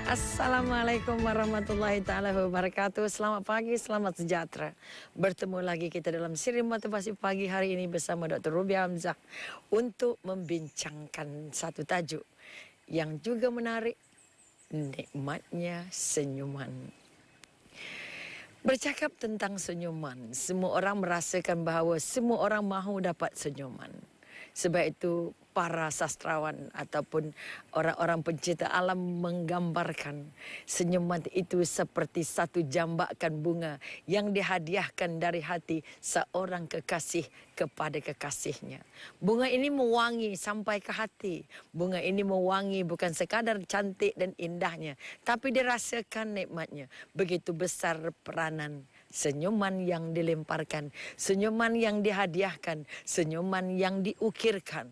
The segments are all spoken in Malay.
Assalamualaikum warahmatullahi taala wabarakatuh. Selamat pagi, selamat sejahtera. Bertemu lagi kita dalam siri motivasi pagi hari ini bersama Dr. Ruby Hamzah untuk membincangkan satu tajuk yang juga menarik, nikmatnya senyuman. Bercakap tentang senyuman, semua orang merasakan bahawa semua orang mahu dapat senyuman. Sebab itu para sastrawan ataupun orang-orang pencipta alam menggambarkan senyuman itu seperti satu jambakan bunga yang dihadiahkan dari hati seorang kekasih kepada kekasihnya. Bunga ini mewangi sampai ke hati. Bunga ini mewangi bukan sekadar cantik dan indahnya, tapi dirasakan nikmatnya. Begitu besar peranan senyuman yang dilemparkan, senyuman yang dihadiahkan, senyuman yang diukirkan.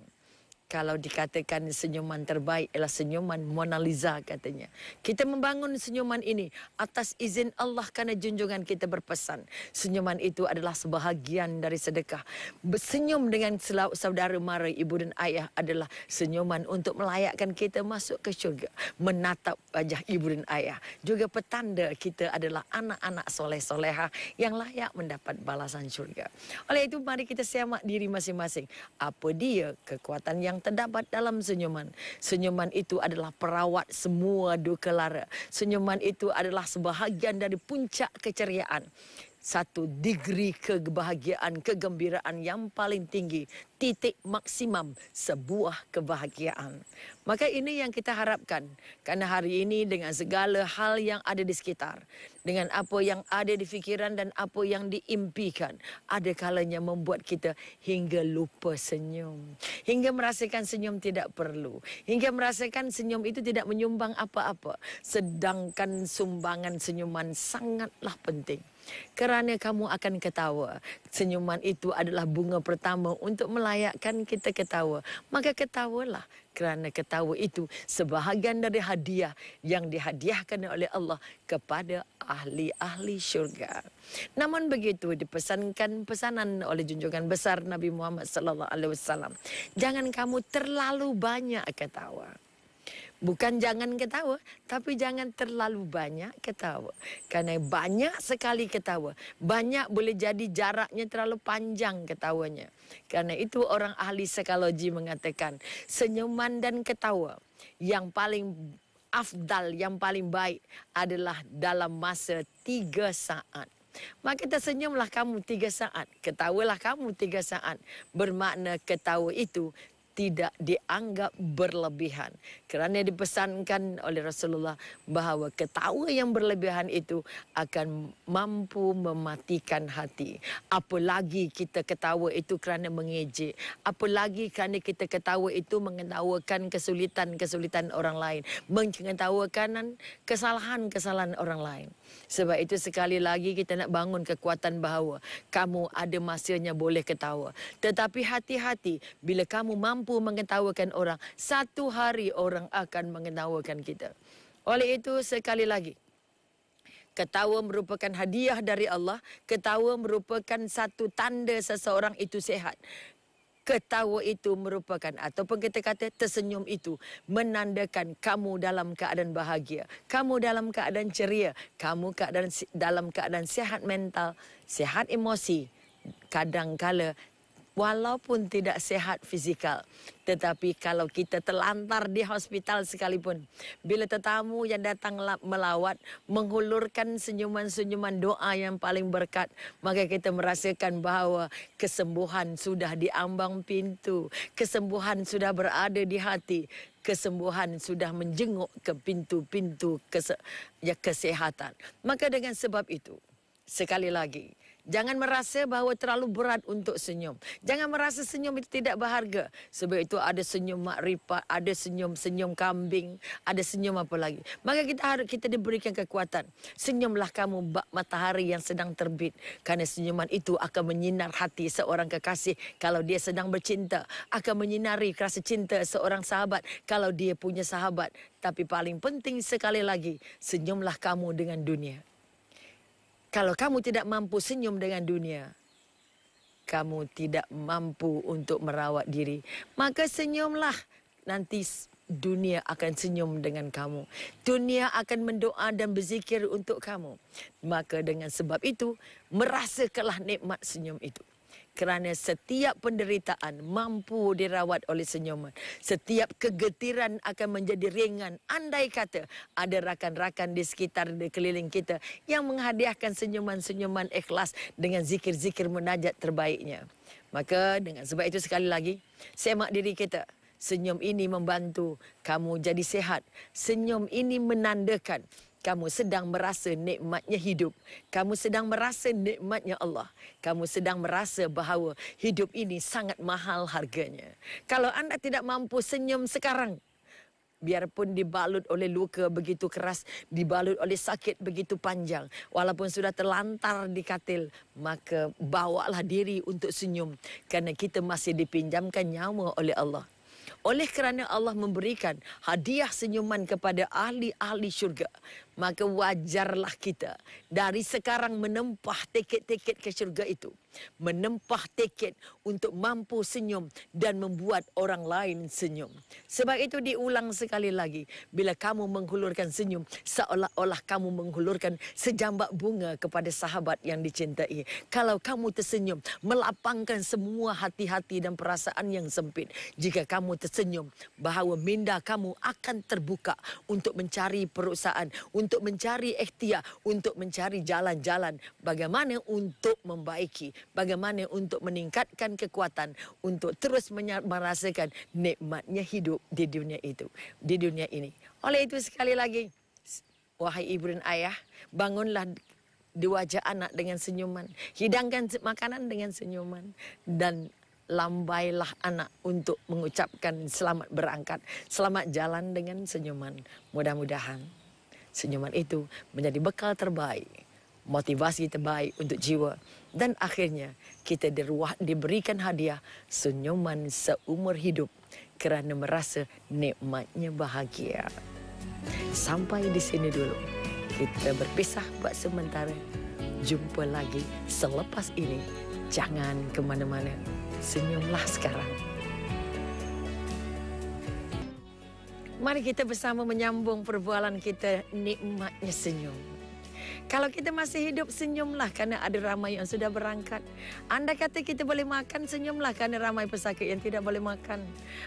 Kalau dikatakan senyuman terbaik adalah senyuman Mona Lisa katanya. Kita membangun senyuman ini atas izin Allah karena junjungan kita berpesan. Senyuman itu adalah sebahagian dari sedekah. Bersenyum dengan saudara mara, ibu dan ayah adalah senyuman untuk melayakkan kita masuk ke syurga. Menatap wajah ibu dan ayah juga petanda kita adalah anak-anak soleh-soleha yang layak mendapat balasan syurga. Oleh itu mari kita siamak diri masing-masing. Apa dia kekuatan yang terdapat dalam senyuman. Senyuman itu adalah perawat semua duka lara. Senyuman itu adalah sebahagian dari puncak keceriaan. Satu degree kebahagiaan, kegembiraan yang paling tinggi. Titik maksimum sebuah kebahagiaan. Maka ini yang kita harapkan. Karena hari ini dengan segala hal yang ada di sekitar. Dengan apa yang ada di fikiran dan apa yang diimpikan. Ada kalanya membuat kita hingga lupa senyum. Hingga merasakan senyum tidak perlu. Hingga merasakan senyum itu tidak menyumbang apa-apa. Sedangkan sumbangan senyuman sangatlah penting. Kerana kamu akan ketawa. Senyuman itu adalah bunga pertama untuk melayakkan kita ketawa. Maka ketawalah. Kerana ketawa itu sebahagian dari hadiah yang dihadiahkan oleh Allah kepada ahli-ahli syurga. Namun begitu dipesankan pesanan oleh junjungan besar Nabi Muhammad SAW. Jangan kamu terlalu banyak ketawa. Bukan jangan ketawa, tapi jangan terlalu banyak ketawa. Karena banyak sekali ketawa. Banyak boleh jadi jaraknya terlalu panjang ketawanya. Karena itu orang ahli psikologi mengatakan senyuman dan ketawa yang paling afdal, yang paling baik adalah dalam masa 3 saat. Maka tersenyumlah kamu 3 saat. Ketawalah kamu 3 saat. Bermakna ketawa itu tidak dianggap berlebihan. Kerana dipesankan oleh Rasulullah bahawa ketawa yang berlebihan itu akan mampu mematikan hati. Apalagi kita ketawa itu kerana mengejek. Apalagi kerana kita ketawa itu mengetawakan kesulitan-kesulitan orang lain. Mengetawakan kesalahan-kesalahan orang lain. Sebab itu sekali lagi kita nak bangun kekuatan bahawa kamu ada masanya boleh ketawa. Tetapi hati-hati bila kamu mampu mengetawakan orang, satu hari orang akan mengetawakan kita. Oleh itu sekali lagi, ketawa merupakan hadiah dari Allah. Ketawa merupakan satu tanda seseorang itu sehat. Ketawa itu merupakan, ataupun kita kata tersenyum itu menandakan kamu dalam keadaan bahagia. Kamu dalam keadaan ceria. Kamu dalam keadaan sehat mental, sehat emosi. Kadang-kala walaupun tidak sehat fizikal. Tetapi kalau kita terlantar di hospital sekalipun, bila tetamu yang datang melawat menghulurkan senyuman-senyuman doa yang paling berkat, maka kita merasakan bahawa kesembuhan sudah di ambang pintu. Kesembuhan sudah berada di hati. Kesembuhan sudah menjenguk ke pintu-pintu kesehatan. Maka dengan sebab itu, sekali lagi, jangan merasa bahawa terlalu berat untuk senyum. Jangan merasa senyum itu tidak berharga. Sebab itu ada senyum makrifat, ada senyum-senyum kambing, ada senyum apa lagi. Maka kita diberikan kekuatan. Senyumlah kamu bak matahari yang sedang terbit. Kerana senyuman itu akan menyinar hati seorang kekasih kalau dia sedang bercinta. Akan menyinari rasa cinta seorang sahabat kalau dia punya sahabat. Tapi paling penting sekali lagi, senyumlah kamu dengan dunia. Kalau kamu tidak mampu senyum dengan dunia, kamu tidak mampu untuk merawat diri. Maka senyumlah. Nanti dunia akan senyum dengan kamu. Dunia akan mendoa dan berzikir untuk kamu. Maka dengan sebab itu, merasakanlah nikmat senyum itu. Kerana setiap penderitaan mampu dirawat oleh senyuman. Setiap kegetiran akan menjadi ringan. Andai kata ada rakan-rakan di sekitar, di keliling kita yang menghadiahkan senyuman-senyuman ikhlas dengan zikir-zikir munajat terbaiknya. Maka dengan sebab itu sekali lagi, semak diri kita. Senyum ini membantu kamu jadi sihat. Senyum ini menandakan kamu sedang merasa nikmatnya hidup. Kamu sedang merasa nikmatnya Allah. Kamu sedang merasa bahawa hidup ini sangat mahal harganya. Kalau anda tidak mampu senyum sekarang, biarpun dibalut oleh luka begitu keras, dibalut oleh sakit begitu panjang, walaupun sudah terlantar di katil, maka bawalah diri untuk senyum. Kerana kita masih dipinjamkan nyawa oleh Allah. Oleh kerana Allah memberikan hadiah senyuman kepada ahli-ahli syurga, maka wajarlah kita dari sekarang menempah tiket-tiket ke syurga itu. Menempah tiket untuk mampu senyum dan membuat orang lain senyum. Sebab itu diulang sekali lagi. Bila kamu menghulurkan senyum, seolah-olah kamu menghulurkan sejambak bunga kepada sahabat yang dicintai. Kalau kamu tersenyum, melapangkan semua hati-hati dan perasaan yang sempit. Jika kamu tersenyum, bahawa minda kamu akan terbuka untuk mencari perusahaan, untuk mencari ikhtiar, untuk mencari jalan-jalan bagaimana untuk membaiki, bagaimana untuk meningkatkan kekuatan, untuk terus merasakan nikmatnya hidup di dunia itu, di dunia ini. Oleh itu sekali lagi, wahai ibu dan ayah, bangunlah di wajah anak dengan senyuman, hidangkan makanan dengan senyuman, dan lambailah anak untuk mengucapkan selamat berangkat, selamat jalan dengan senyuman. Mudah-mudahan senyuman itu menjadi bekal terbaik, motivasi terbaik untuk jiwa. Dan akhirnya kita diberikan hadiah senyuman seumur hidup kerana merasa nikmatnya bahagia. Sampai di sini dulu. Kita berpisah buat sementara. Jumpa lagi selepas ini. Jangan ke mana-mana. Senyumlah sekarang. Mari kita bersama menyambung perbualan kita, nikmatnya senyum. Kalau kita masih hidup, senyumlah kerana ada ramai yang sudah berangkat. Andai kata kita boleh makan, senyumlah kerana ramai pesakit yang tidak boleh makan.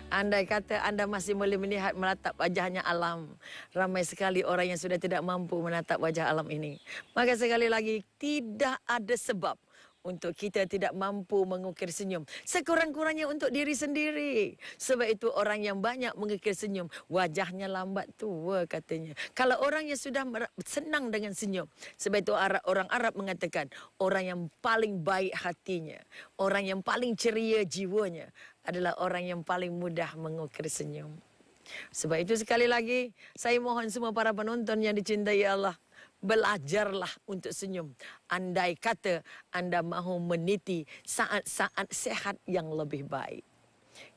Andai kata anda masih boleh melihat, menatap wajahnya alam, ramai sekali orang yang sudah tidak mampu menatap wajah alam ini. Maka sekali lagi, tidak ada sebab untuk kita tidak mampu mengukir senyum. Sekurang-kurangnya untuk diri sendiri. Sebab itu orang yang banyak mengukir senyum, wajahnya lambat tua katanya. Kalau orang yang sudah senang dengan senyum. Sebab itu orang Arab mengatakan, orang yang paling baik hatinya, orang yang paling ceria jiwanya adalah orang yang paling mudah mengukir senyum. Sebab itu sekali lagi, saya mohon semua para penonton yang dicintai Allah, belajarlah untuk senyum. Andai kata anda mahu meniti saat-saat sehat yang lebih baik.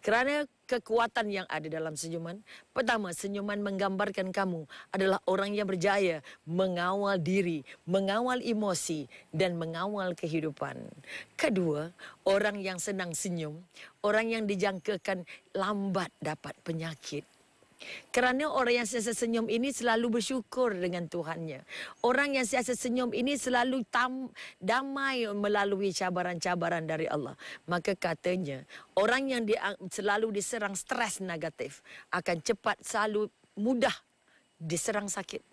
Kerana kekuatan yang ada dalam senyuman. Pertama, senyuman menggambarkan kamu adalah orang yang berjaya mengawal diri, mengawal emosi dan mengawal kehidupan. Kedua, orang yang senang senyum, orang yang dijangkakan lambat dapat penyakit. Kerana orang yang sentiasa senyum ini selalu bersyukur dengan Tuhannya. Orang yang sentiasa senyum ini selalu damai melalui cabaran-cabaran dari Allah. Maka katanya, orang yang selalu diserang stres negatif akan cepat selalu mudah diserang sakit.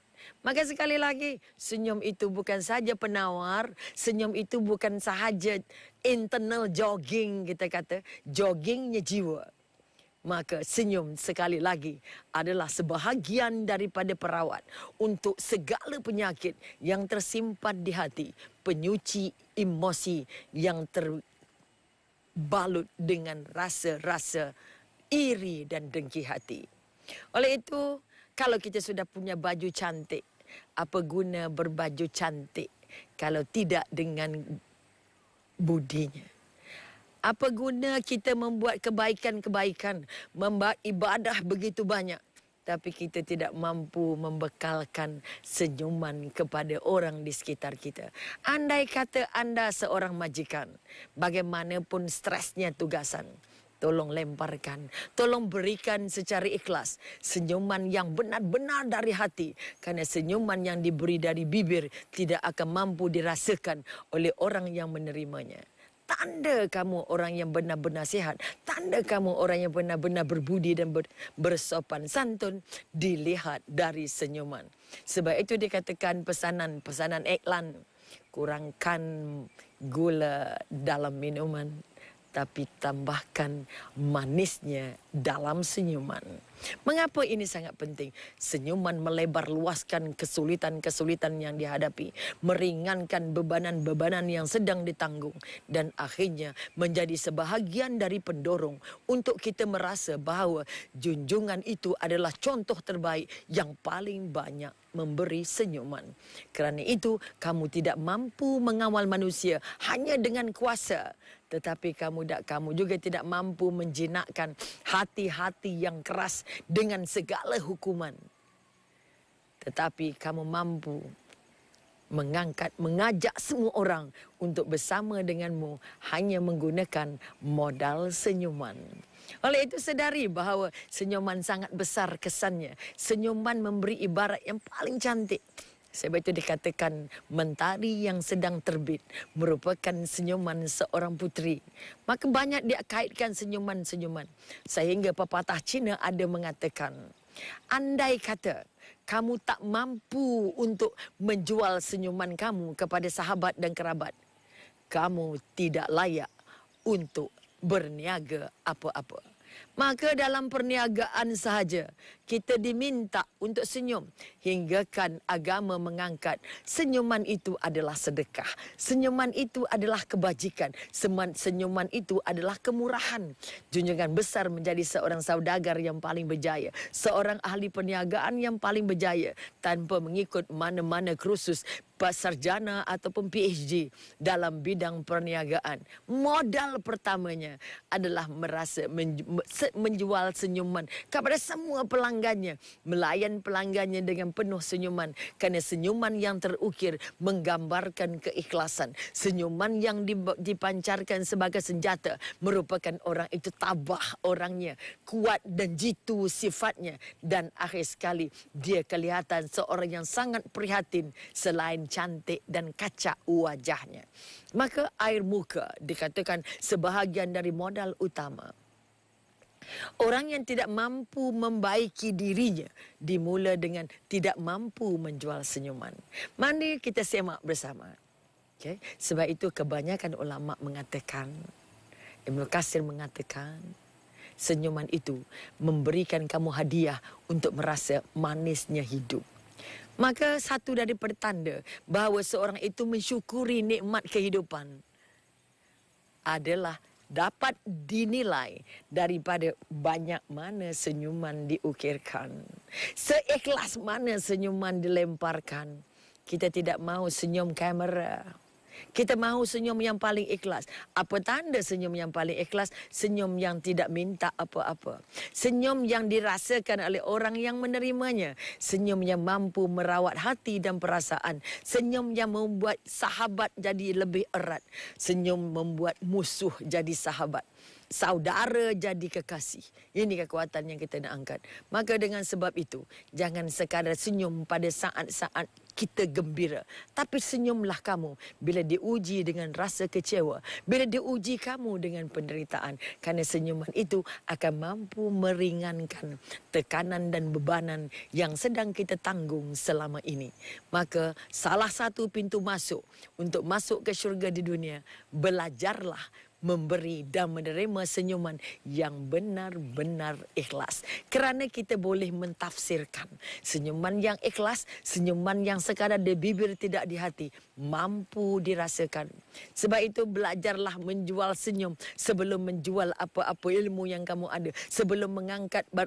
Maka sekali lagi, senyum itu bukan saja penawar, senyum itu bukan sahaja internal jogging, kita kata, joggingnya jiwa. Maka senyum sekali lagi adalah sebahagian daripada perawat untuk segala penyakit yang tersimpan di hati, penyuci emosi yang terbalut dengan rasa-rasa iri dan dengki hati. Oleh itu, kalau kita sudah punya baju cantik, apa guna berbaju cantik kalau tidak dengan budinya? Apa guna kita membuat kebaikan-kebaikan, membuat ibadah begitu banyak, tapi kita tidak mampu membekalkan senyuman kepada orang di sekitar kita. Andai kata anda seorang majikan, bagaimanapun stresnya tugasan, tolong lemparkan, tolong berikan secara ikhlas senyuman yang benar-benar dari hati, karena senyuman yang diberi dari bibir tidak akan mampu dirasakan oleh orang yang menerimanya. Tanda kamu orang yang benar-benar sihat, tanda kamu orang yang benar-benar berbudi dan bersopan santun dilihat dari senyuman. Sebab itu dikatakan pesanan iklan, kurangkan gula dalam minuman, tapi tambahkan manisnya dalam senyuman. Mengapa ini sangat penting? Senyuman melebar luaskan kesulitan-kesulitan yang dihadapi, meringankan bebanan-bebanan yang sedang ditanggung, dan akhirnya menjadi sebahagian dari pendorong untuk kita merasa bahawa junjungan itu adalah contoh terbaik yang paling banyak memberi senyuman. Kerana itu, kamu tidak mampu mengawal manusia hanya dengan kuasa, tetapi kamu juga tidak mampu menjinakkan hati-hati yang keras dengan segala hukuman. Tetapi kamu mampu mengajak semua orang untuk bersama denganmu hanya menggunakan modal senyuman. Oleh itu sedari bahawa senyuman sangat besar kesannya. Senyuman memberi ibarat yang paling cantik. Sebab itu dikatakan mentari yang sedang terbit merupakan senyuman seorang puteri. Maka banyak dia kaitkan senyuman-senyuman. Sehingga pepatah Cina ada mengatakan, andai kata kamu tak mampu untuk menjual senyuman kamu kepada sahabat dan kerabat, kamu tidak layak untuk berniaga apa-apa. Maka dalam perniagaan sahaja kita diminta untuk senyum. Hinggakan agama mengangkat senyuman itu adalah sedekah. Senyuman itu adalah kebajikan. Senyuman itu adalah kemurahan. Junjungan besar menjadi seorang saudagar yang paling berjaya. Seorang ahli perniagaan yang paling berjaya. Tanpa mengikut mana-mana kursus sarjana ataupun PhD dalam bidang perniagaan. Modal pertamanya adalah menjual senyuman kepada semua pelanggannya. Melayan pelanggannya dengan penuh senyuman. Kerana senyuman yang terukir menggambarkan keikhlasan. Senyuman yang dipancarkan sebagai senjata merupakan orang itu tabah orangnya, kuat dan jitu sifatnya. Dan akhir sekali dia kelihatan seorang yang sangat prihatin selain cantik dan kacak wajahnya. Maka air muka dikatakan sebahagian dari modal utama. Orang yang tidak mampu membaiki dirinya dimula dengan tidak mampu menjual senyuman. Mari kita semak bersama. Okay? Sebab itu kebanyakan ulama mengatakan, Ibnu Katsir mengatakan, senyuman itu memberikan kamu hadiah untuk merasa manisnya hidup. Maka satu dari pertanda bahawa seorang itu mensyukuri nikmat kehidupan adalah dapat dinilai daripada banyak mana senyuman diukirkan. Seikhlas mana senyuman dilemparkan. Kita tidak mahu senyum kamera. Kita mahu senyum yang paling ikhlas. Apa tanda senyum yang paling ikhlas? Senyum yang tidak minta apa-apa. Senyum yang dirasakan oleh orang yang menerimanya. Senyum yang mampu merawat hati dan perasaan. Senyum yang membuat sahabat jadi lebih erat. Senyum membuat musuh jadi sahabat. Saudara jadi kekasih. Ini kekuatan yang kita nak angkat. Maka dengan sebab itu, jangan sekadar senyum pada saat-saat kita gembira. Tapi senyumlah kamu bila diuji dengan rasa kecewa. Bila diuji kamu dengan penderitaan. Kerana senyuman itu akan mampu meringankan tekanan dan bebanan yang sedang kita tanggung selama ini. Maka salah satu pintu masuk untuk masuk ke syurga di dunia, belajarlah memberi dan menerima senyuman yang benar-benar ikhlas. Kerana kita boleh mentafsirkan senyuman yang ikhlas, senyuman yang sekadar di bibir tidak di hati, mampu dirasakan. Sebab itu belajarlah menjual senyum sebelum menjual apa-apa ilmu yang kamu ada, sebelum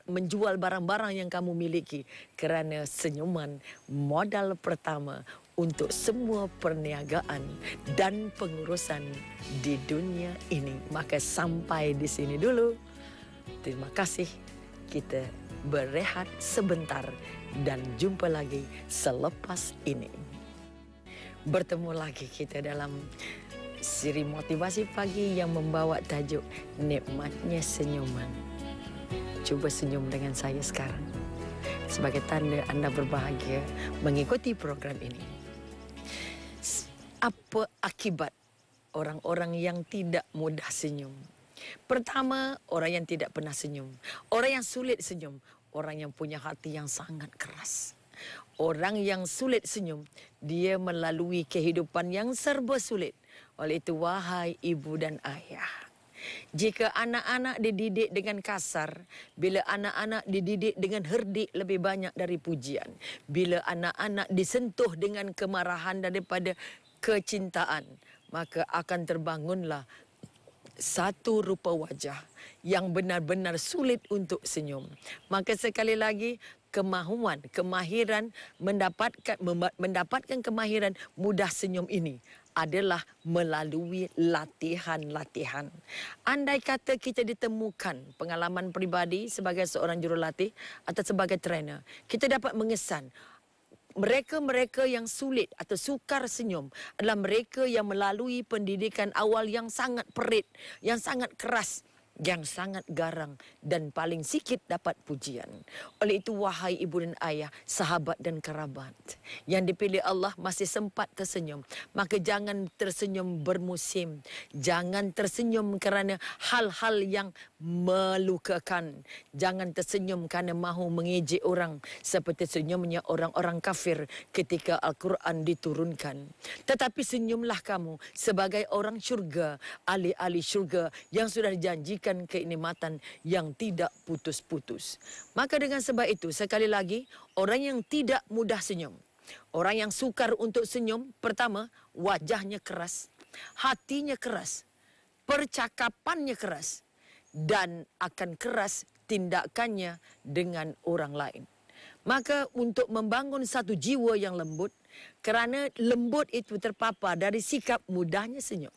menjual barang-barang yang kamu miliki. Kerana senyuman modal pertama untuk semua perniagaan dan pengurusan di dunia ini. Maka sampai di sini dulu. Terima kasih. Kita berehat sebentar dan jumpa lagi selepas ini. Bertemu lagi kita dalam Siri motivasi pagi yang membawa tajuk Nikmatnya Senyuman. Cuba senyum dengan saya sekarang sebagai tanda Anda berbahagia mengikuti program ini. Apa akibat orang-orang yang tidak mudah senyum? Pertama, orang yang tidak pernah senyum. Orang yang sulit senyum. Orang yang punya hati yang sangat keras. Orang yang sulit senyum, dia melalui kehidupan yang serba sulit. Oleh itu, wahai ibu dan ayah, jika anak-anak dididik dengan kasar, bila anak-anak dididik dengan herdik lebih banyak dari pujian, bila anak-anak disentuh dengan kemarahan daripada kecintaan, maka akan terbangunlah satu rupa wajah yang benar-benar sulit untuk senyum. Maka sekali lagi, kemahiran mendapatkan kemahiran mudah senyum ini adalah melalui latihan-latihan. Andai kata kita ditemukan pengalaman peribadi sebagai seorang jurulatih atau sebagai trainer, kita dapat mengesan mereka-mereka yang sulit atau sukar senyum adalah mereka yang melalui pendidikan awal yang sangat perit, yang sangat keras, yang sangat garang dan paling sikit dapat pujian. Oleh itu, wahai ibu dan ayah, sahabat dan kerabat yang dipilih Allah masih sempat tersenyum, maka jangan tersenyum bermusim. Jangan tersenyum kerana hal-hal yang melukakan. Jangan tersenyum kerana mahu mengejek orang seperti senyumnya orang-orang kafir ketika Al-Quran diturunkan. Tetapi senyumlah kamu sebagai orang syurga, ahli-ahli syurga yang sudah dijanjikan kenikmatan yang tidak putus-putus. Maka dengan sebab itu, sekali lagi, orang yang tidak mudah senyum, orang yang sukar untuk senyum, pertama, wajahnya keras, hatinya keras, percakapannya keras, dan akan keras tindakannya dengan orang lain. Maka untuk membangun satu jiwa yang lembut, kerana lembut itu terpapar dari sikap mudahnya senyum.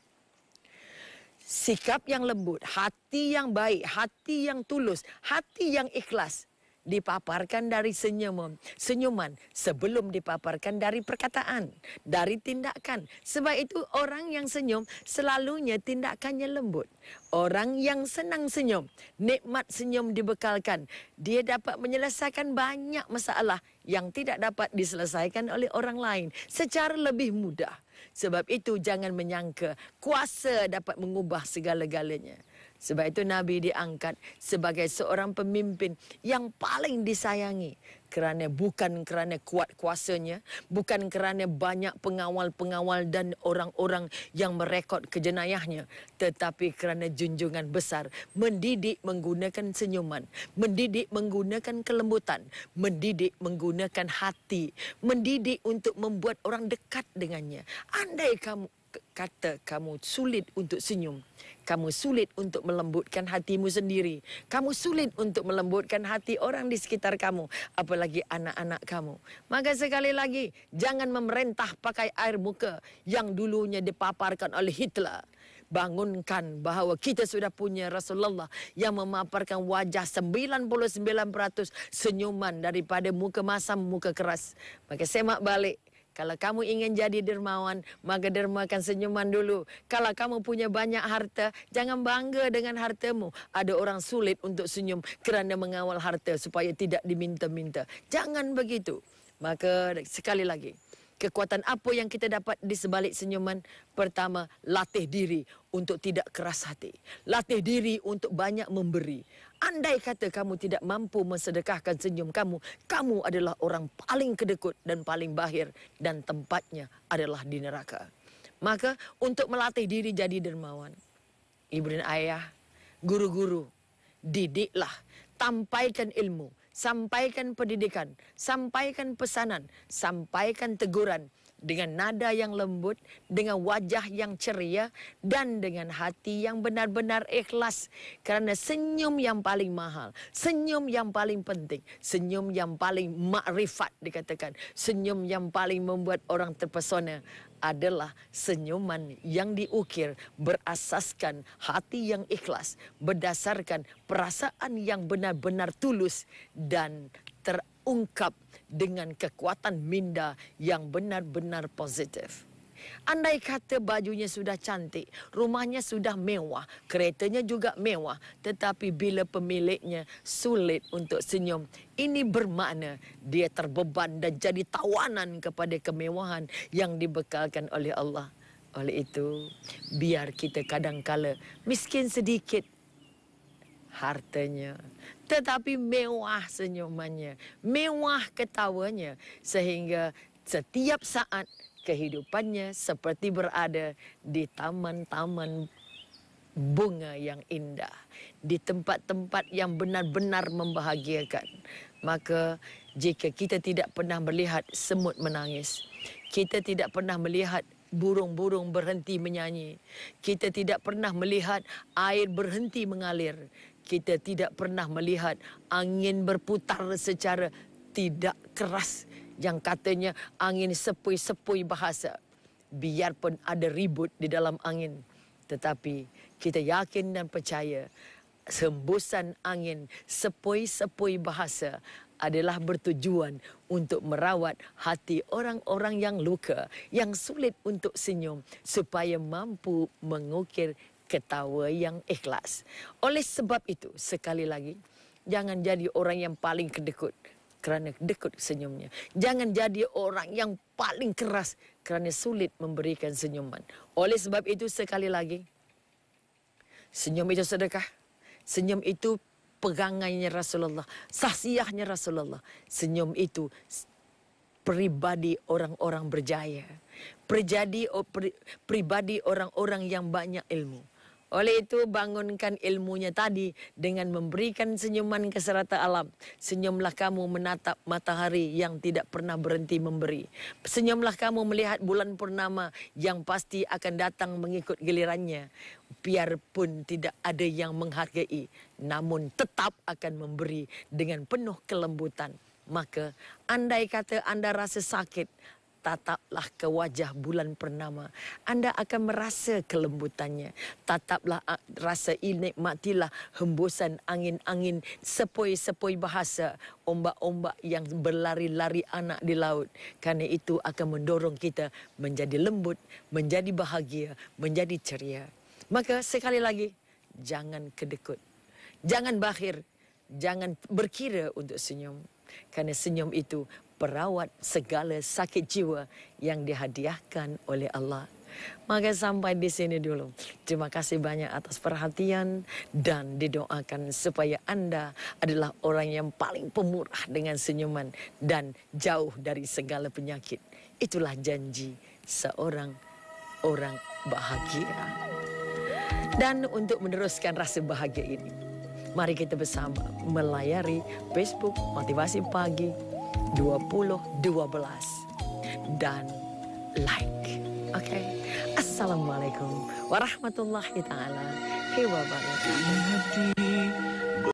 Sikap yang lembut, hati yang baik, hati yang tulus, hati yang ikhlas dipaparkan dari senyuman sebelum dipaparkan dari perkataan, dari tindakan. Sebab itu orang yang senyum selalunya tindakannya lembut. Orang yang senang senyum, nikmat senyum dibekalkan, dia dapat menyelesaikan banyak masalah yang tidak dapat diselesaikan oleh orang lain secara lebih mudah. Sebab itu jangan menyangka kuasa dapat mengubah segala-galanya. Sebab itu Nabi diangkat sebagai seorang pemimpin yang paling disayangi. Bukan kerana kuat kuasanya, bukan kerana banyak pengawal-pengawal dan orang-orang yang merekod kejenayahnya, tetapi kerana junjungan besar, mendidik menggunakan senyuman, mendidik menggunakan kelembutan, mendidik menggunakan hati, mendidik untuk membuat orang dekat dengannya. Andai kamu kata kamu sulit untuk senyum, kamu sulit untuk melembutkan hatimu sendiri, kamu sulit untuk melembutkan hati orang di sekitar kamu, apalagi anak-anak kamu, maka sekali lagi, jangan memerintah pakai air muka yang dulunya dipaparkan oleh Hitler. Bangunkan bahawa kita sudah punya Rasulullah yang memaparkan wajah 99% senyuman daripada muka masam, muka keras. Maka semak balik. Kalau kamu ingin jadi dermawan, maka dermakan senyuman dulu. Kalau kamu punya banyak harta, jangan bangga dengan hartamu. Ada orang sulit untuk senyum kerana mengawal harta supaya tidak diminta-minta. Jangan begitu. Maka sekali lagi, kekuatan apa yang kita dapat di sebalik senyuman? Pertama, latih diri untuk tidak keras hati. Latih diri untuk banyak memberi. Andai kata kamu tidak mampu mensedekahkan senyum kamu, kamu adalah orang paling kedekut dan paling bahir dan tempatnya adalah di neraka. Maka untuk melatih diri jadi dermawan, ibu dan ayah, guru-guru, didiklah, tampaikan ilmu, sampaikan pendidikan, sampaikan pesanan, sampaikan teguran dengan nada yang lembut, dengan wajah yang ceria dan dengan hati yang benar-benar ikhlas. Kerana senyum yang paling mahal, senyum yang paling penting, senyum yang paling makrifat dikatakan, senyum yang paling membuat orang terpesona adalah senyuman yang diukir berasaskan hati yang ikhlas, berdasarkan perasaan yang benar-benar tulus dan terungkap dengan kekuatan minda yang benar-benar positif. Andai kata bajunya sudah cantik, rumahnya sudah mewah, keretanya juga mewah, tetapi bila pemiliknya sulit untuk senyum, ini bermakna dia terbeban dan jadi tawanan kepada kemewahan yang dibekalkan oleh Allah. Oleh itu, biar kita kadangkala miskin sedikit hartanya, tetapi mewah senyumannya, mewah ketawanya, sehingga setiap saat kehidupannya seperti berada di taman-taman bunga yang indah, di tempat-tempat yang benar-benar membahagiakan. Maka jika kita tidak pernah melihat semut menangis, kita tidak pernah melihat burung-burung berhenti menyanyi, kita tidak pernah melihat air berhenti mengalir, kita tidak pernah melihat angin berputar secara tidak keras, yang katanya angin sepoi-sepoi bahasa. Biarpun ada ribut di dalam angin, tetapi kita yakin dan percaya hembusan angin sepoi-sepoi bahasa adalah bertujuan untuk merawat hati orang-orang yang luka, yang sulit untuk senyum, supaya mampu mengukir ketawa yang ikhlas. Oleh sebab itu, sekali lagi, jangan jadi orang yang paling kedekut kerana dekut senyumnya. Jangan jadi orang yang paling keras kerana sulit memberikan senyuman. Oleh sebab itu, sekali lagi, senyum itu sedekah. Senyum itu pegangannya Rasulullah, sahsiahnya Rasulullah. Senyum itu pribadi orang-orang berjaya, pribadi orang-orang yang banyak ilmu. Oleh itu, bangunkan ilmunya tadi dengan memberikan senyuman ke serata alam. Senyumlah kamu menatap matahari yang tidak pernah berhenti memberi. Senyumlah kamu melihat bulan purnama yang pasti akan datang mengikut gilirannya. Biarpun tidak ada yang menghargai, namun tetap akan memberi dengan penuh kelembutan. Maka andai kata Anda rasa sakit, tataplah ke wajah bulan purnama. Anda akan merasa kelembutannya. Tataplah, rasa nikmatilah hembusan angin-angin sepoi-sepoi bahasa, ombak-ombak yang berlari-lari anak di laut. Karena itu akan mendorong kita menjadi lembut, menjadi bahagia, menjadi ceria. Maka sekali lagi, jangan kedekut, jangan bakhil, jangan berkira untuk senyum. Karena senyum itu perawat segala sakit jiwa yang dihadiahkan oleh Allah. Maka sampai di sini dulu. Terima kasih banyak atas perhatian dan didoakan supaya Anda adalah orang yang paling pemurah dengan senyuman dan jauh dari segala penyakit. Itulah janji seorang orang bahagia. Dan untuk meneruskan rasa bahagia ini, mari kita bersama melayari Facebook Motivasi Pagi 2012 dan like. Oke. Assalamualaikum warahmatullahi taala wabarakatuh.